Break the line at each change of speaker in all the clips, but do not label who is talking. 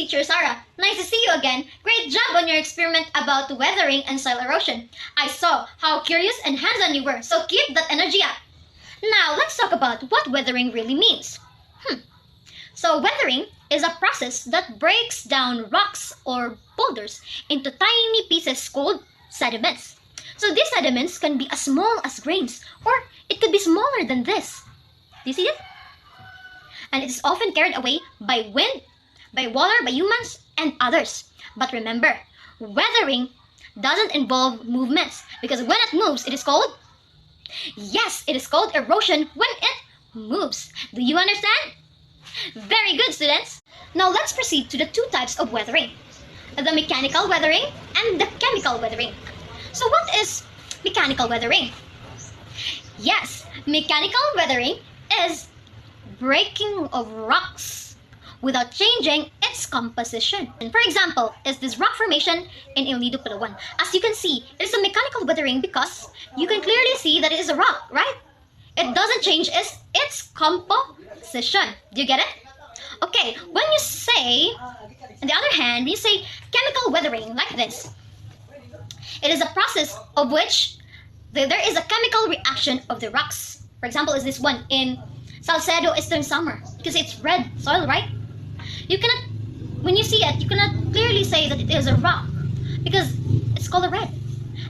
teacher Sarah. Nice to see you again. Great job on your experiment about weathering and soil erosion. I saw how curious and hands-on you were, so keep that energy up. Now, let's talk about what weathering really means. So, weathering is a process that breaks down rocks or boulders into tiny pieces called sediments. So, these sediments can be as small as grains, or it could be smaller than this. Do you see it? And it is often carried away by wind, by water, by humans, and others. But remember, weathering doesn't involve movements, because when it moves, it is called? Yes, it is called erosion when it moves. Do you understand? Very good, students. Now let's proceed to the two types of weathering. The mechanical weathering and the chemical weathering. So what is mechanical weathering? Yes, mechanical weathering is breaking of rocks without changing its composition. And for example, is this rock formation in El Nido, Palawan. As you can see, it is a mechanical weathering because you can clearly see that it is a rock, right? It doesn't change its composition. Do you get it? Okay, when you say, on the other hand, you say chemical weathering like this. It is a process of which there is a chemical reaction of the rocks. For example, is this one in Salcedo, Eastern Samar, because it's red soil, right? You cannot, when you see it, you cannot clearly say that it is a rock because it's color red.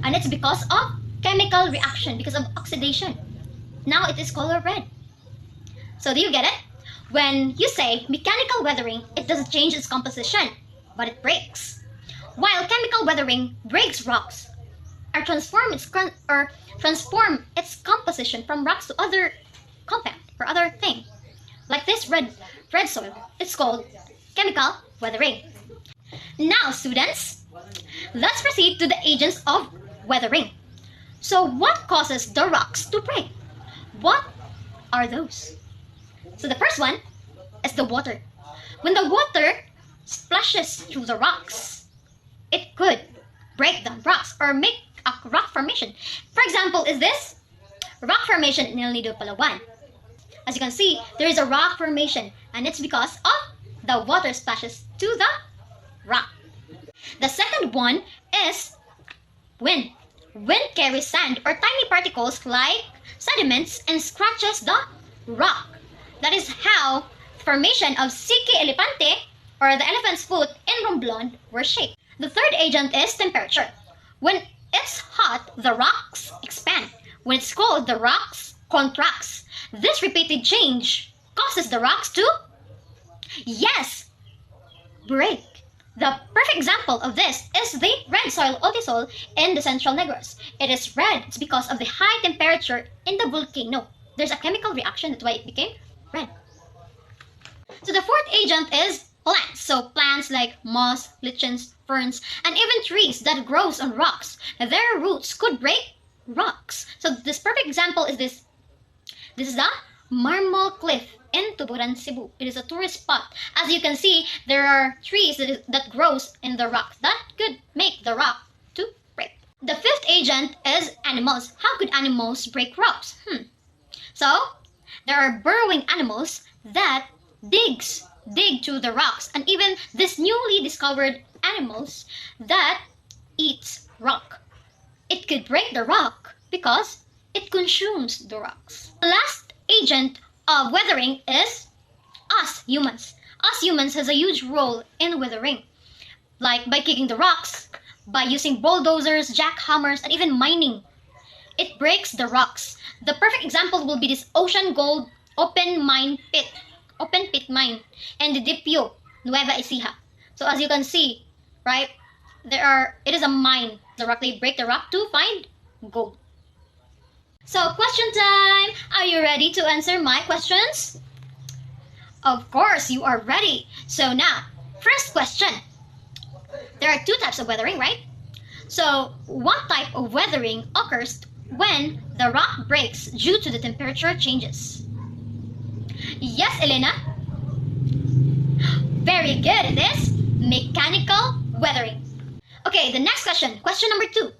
And it's because of chemical reaction, because of oxidation. Now it is color red. So do you get it? When you say mechanical weathering, it doesn't change its composition, but it breaks. While chemical weathering breaks rocks, or transform its composition from rocks to other compound or other thing. Like this red soil, it's called chemical weathering. Now, students, let's proceed to the agents of weathering. So what causes the rocks to break? What are those? So the first one is the water. When the water splashes through the rocks, it could break the rocks or make a rock formation. For example, is this rock formation in El Nido, Palawan. As you can see, there is a rock formation, and it's because of the water splashes to the rock. The second one is wind. Wind carries sand or tiny particles like sediments and scratches the rock. That is how the formation of Siki Elefante or the elephant's foot in Romblon were shaped. The third agent is temperature. When it's hot, the rocks expand. When it's cold, the rocks contracts. This repeated change causes the rocks to, yes, break. The perfect example of this is the red soil Otisol in the Central Negros. It is red. It's because of the high temperature in the volcano. There's a chemical reaction, that's why it became red. So the fourth agent is plants. So plants like moss, lichens, ferns, and even trees that grows on rocks. Their roots could break rocks. So this perfect example is this. This is the Marmol Cliff in Tuburan, Cebu. It is a tourist spot. As you can see, there are trees that grows in the rocks that could make the rock to break. The fifth agent is animals. How could animals break rocks? So there are burrowing animals that dig to the rocks, and even this newly discovered animals that eats rock. It could break the rock because it consumes the rocks. The last agent of weathering is us humans. Us humans has a huge role in weathering, like by kicking the rocks, by using bulldozers, jackhammers, and even mining. It breaks the rocks. The perfect example will be this Ocean Gold open pit mine and the Dipio, Nueva Ecija. So as you can see, right, it is a mine. They break the rock to find gold. So question time! Are you ready to answer my questions? Of course you are ready. So now, first question. There are two types of weathering, right? So what type of weathering occurs when the rock breaks due to the temperature changes? Yes, Elena? Very good. It is mechanical weathering. Okay, the next question. Question number 2.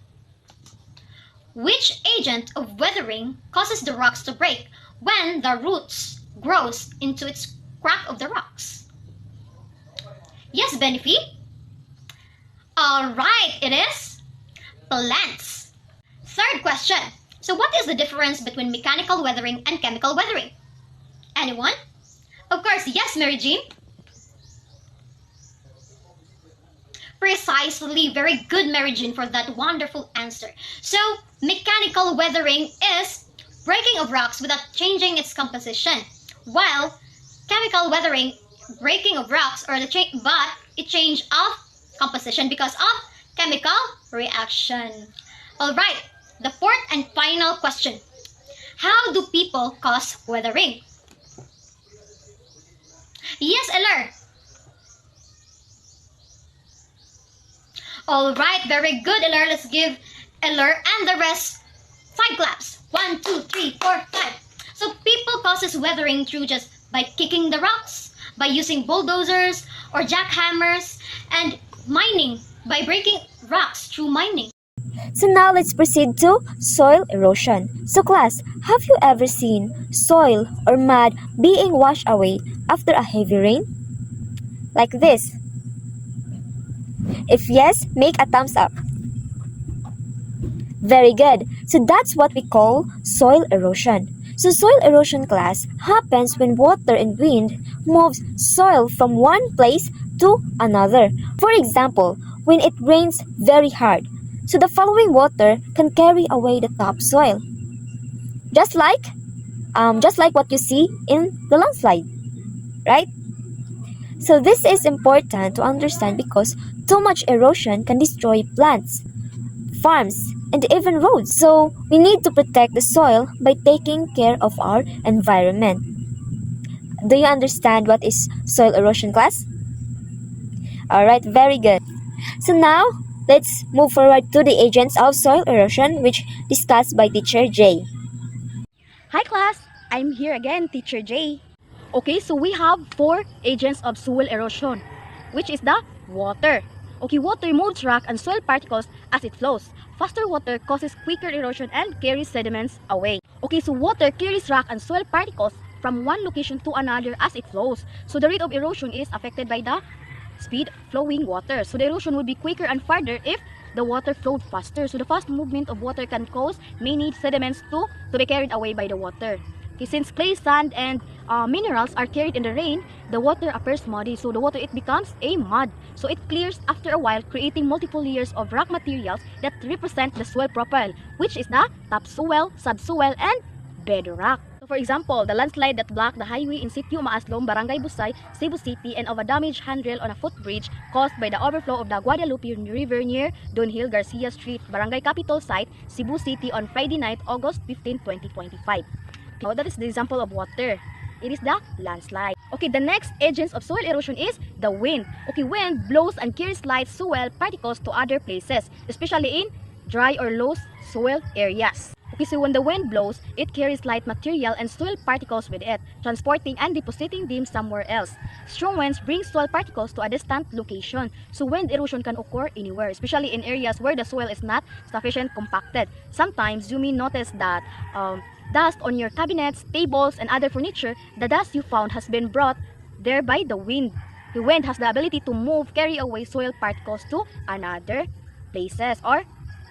Which agent of weathering causes the rocks to break when the roots grows into its crack of the rocks? Yes, Benefi. Alright, it is plants. Third question. So what is the difference between mechanical weathering and chemical weathering? Anyone? Of course, yes, Mary Jean. Precisely, very good, Mary Jean, for that wonderful answer. So, mechanical weathering is breaking of rocks without changing its composition, while chemical weathering, breaking of rocks, but it change of composition because of chemical reaction. All right, the fourth and final question: how do people cause weathering? Yes, Eller. All right, very good, Eller. Let's give Eller and the rest 5 claps. 1, 2, 3, 4, 5. So people causes weathering through just by kicking the rocks, by using bulldozers or jackhammers, and mining by breaking rocks through mining.
So now let's proceed to soil erosion. So class, have you ever seen soil or mud being washed away after a heavy rain? Like this. If yes, make a thumbs up. Very good. So that's what we call soil erosion. So soil erosion class happens when water and wind moves soil from one place to another. For example, when it rains very hard, so the following water can carry away the topsoil. Just like what you see in the landslide, right? So this is important to understand because too much erosion can destroy plants, farms, and even roads. So we need to protect the soil by taking care of our environment. Do you understand what is soil erosion, class? Alright, very good. So now, let's move forward to the agents of soil erosion which discussed by teacher Jay.
Hi class, I'm here again, teacher Jay. Okay, so we have 4 agents of soil erosion, which is the water. Okay, water moves rock and soil particles as it flows. Faster water causes quicker erosion and carries sediments away. Okay, so water carries rock and soil particles from one location to another as it flows. So the rate of erosion is affected by the speed flowing water. So the erosion would be quicker and farther if the water flowed faster. So the fast movement of water can cause many sediments to be carried away by the water. Okay, since clay, sand, and minerals are carried in the rain, the water appears muddy. So the water, it becomes a mud. So it clears after a while, creating multiple layers of rock materials that represent the soil profile, which is the topsoil, subsoil, and bedrock. So for example, the landslide that blocked the highway in Sitio Maaslom, Barangay Busay, Cebu City, and of a damaged handrail on a footbridge caused by the overflow of the Guadalupe River near Dunhill Garcia Street, Barangay Capitol site, Cebu City on Friday night, August 15, 2025. Now that is the example of water. It is the landslide. Okay, the next agents of soil erosion is the wind. Okay, wind blows and carries light soil particles to other places, especially in dry or low soil areas. Okay, so when the wind blows, it carries light material and soil particles with it, transporting and depositing them somewhere else. Strong winds bring soil particles to a distant location, so wind erosion can occur anywhere, especially in areas where the soil is not sufficiently compacted. Sometimes you may notice that dust on your cabinets, tables, and other furniture. The dust you found has been brought there by the wind. The wind has the ability to carry away soil particles to another places or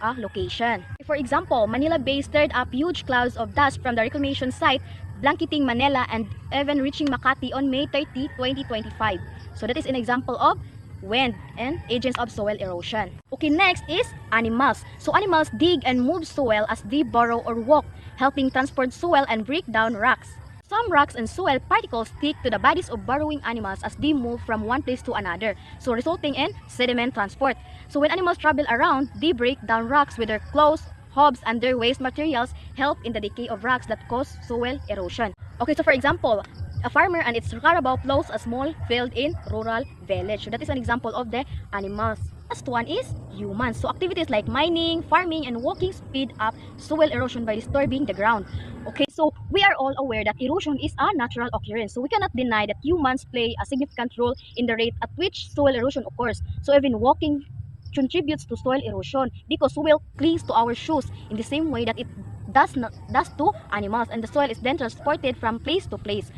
a location. For example, Manila Bay stirred up huge clouds of dust from the reclamation site, blanketing Manila and even reaching Makati on May 30, 2025. So that is an example of wind and agents of soil erosion. Okay, next is animals. So animals dig and move soil as they burrow or walk, helping transport soil and break down rocks. Some rocks and soil particles stick to the bodies of burrowing animals as they move from one place to another, so resulting in sediment transport. So when animals travel around, they break down rocks with their claws, hooves, and their waste materials help in the decay of rocks that cause soil erosion. Okay, so for example, a farmer and its carabao plows a small field in rural village. So that is an example of the animals. Last one is humans. So activities like mining, farming, and walking speed up soil erosion by disturbing the ground. Okay, so we are all aware that erosion is a natural occurrence. So we cannot deny that humans play a significant role in the rate at which soil erosion occurs. So even walking contributes to soil erosion because soil clings to our shoes in the same way that it does to animals, and the soil is then transported from place to place.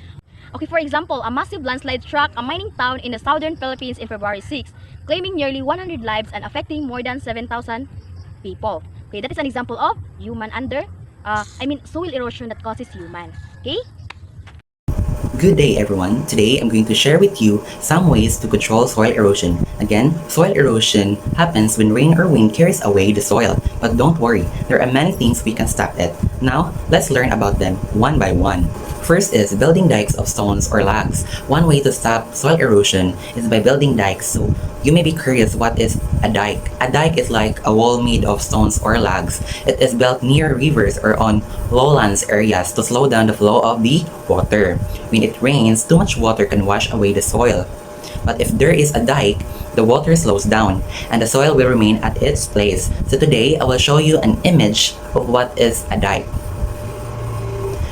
Okay, for example, a massive landslide struck a mining town in the southern Philippines in February 6, claiming nearly 100 lives and affecting more than 7,000 people. Okay, that is an example of soil erosion that causes human. Okay?
Good day everyone. Today I'm going to share with you some ways to control soil erosion. Again, soil erosion happens when rain or wind carries away the soil. But don't worry, there are many things we can stop it. Now, let's learn about them one by one. First is building dikes of stones or logs. One way to stop soil erosion is by building dikes. So you may be curious, what is a dike? A dike is like a wall made of stones or logs. It is built near rivers or on lowlands areas to slow down the flow of the water. When it rains, too much water can wash away the soil. But if there is a dike, the water slows down and the soil will remain at its place. So today, I will show you an image of what is a dike.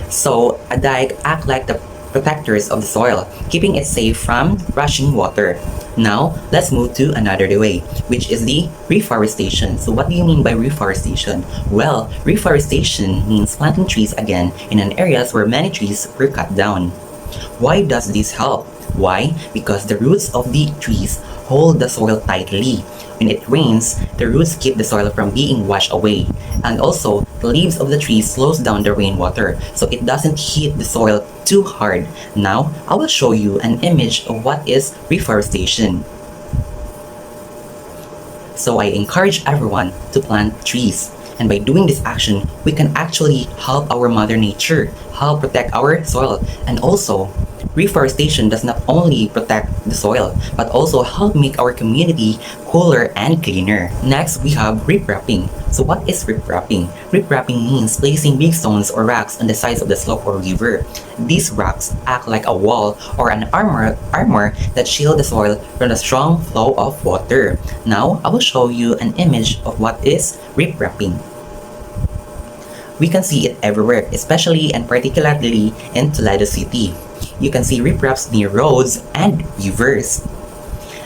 So a dike act like the protectors of the soil, keeping it safe from rushing water. Now, let's move to another way, which is the reforestation. So what do you mean by reforestation? Well, reforestation means planting trees again in an areas where many trees were cut down. Why does this help? Why? Because the roots of the trees hold the soil tightly. When it rains, the roots keep the soil from being washed away. And also, the leaves of the trees slows down the rainwater so it doesn't hit the soil too hard. Now, I will show you an image of what is reforestation. So I encourage everyone to plant trees. And by doing this action, we can actually help our Mother Nature, help protect our soil. And also, reforestation does not only protect the soil, but also help make our community cooler and cleaner. Next, we have riprapping. So what is riprapping? Riprapping means placing big stones or rocks on the sides of the slope or river. These rocks act like a wall or an armor that shield the soil from the strong flow of water. Now, I will show you an image of what is riprapping. We can see it everywhere, especially and particularly in Toledo City. You can see ripraps near roads and rivers.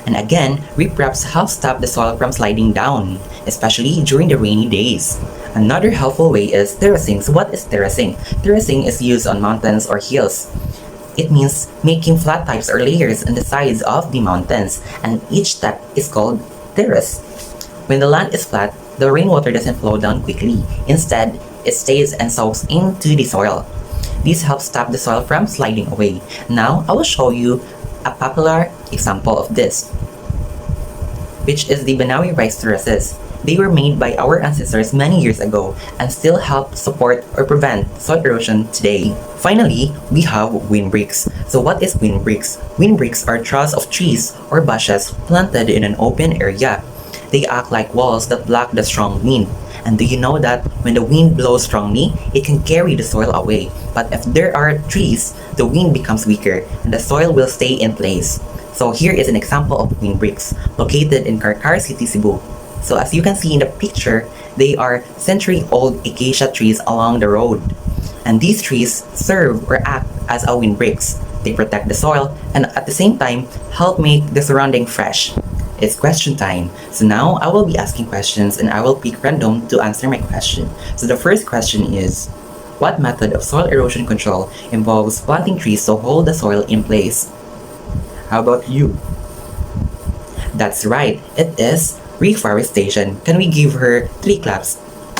And again, ripraps help stop the soil from sliding down, especially during the rainy days. Another helpful way is terracing. So what is terracing? Terracing is used on mountains or hills. It means making flat types or layers on the sides of the mountains, and each step is called terrace. When the land is flat, the rainwater doesn't flow down quickly. Instead, it stays and soaks into the soil. This helps stop the soil from sliding away. Now, I will show you a popular example of this, which is the Banawi rice terraces. They were made by our ancestors many years ago and still help support or prevent soil erosion today. Finally, we have windbreaks. So what is windbreaks? Windbreaks are troughs of trees or bushes planted in an open area. They act like walls that block the strong wind. And do you know that when the wind blows strongly, it can carry the soil away. But if there are trees, the wind becomes weaker and the soil will stay in place. So here is an example of windbreaks located in Karkar City, Cebu. So as you can see in the picture, they are century-old acacia trees along the road. And these trees serve or act as a windbreaks. They protect the soil and at the same time help make the surrounding fresh. It's question time. So now I will be asking questions and I will pick random to answer my question. So the first question is, what method of soil erosion control involves planting trees to hold the soil in place? How about you? That's right, it is reforestation. Can we give her 3 claps?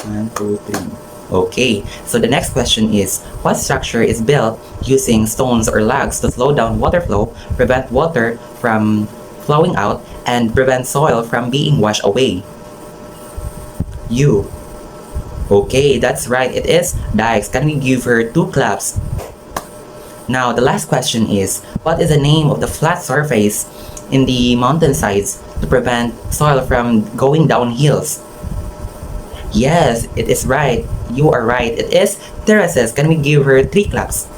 1, 2, 3. Okay, so the next question is, what structure is built using stones or logs to slow down water flow, prevent water from flowing out, and prevent soil from being washed away? You. Okay, that's right, it is dikes. Can we give her 2 claps? Now, the last question is, what is the name of the flat surface in the mountainsides to prevent soil from going down hills? Yes, it is right. You are right. It is terraces. Can we give her 3 claps?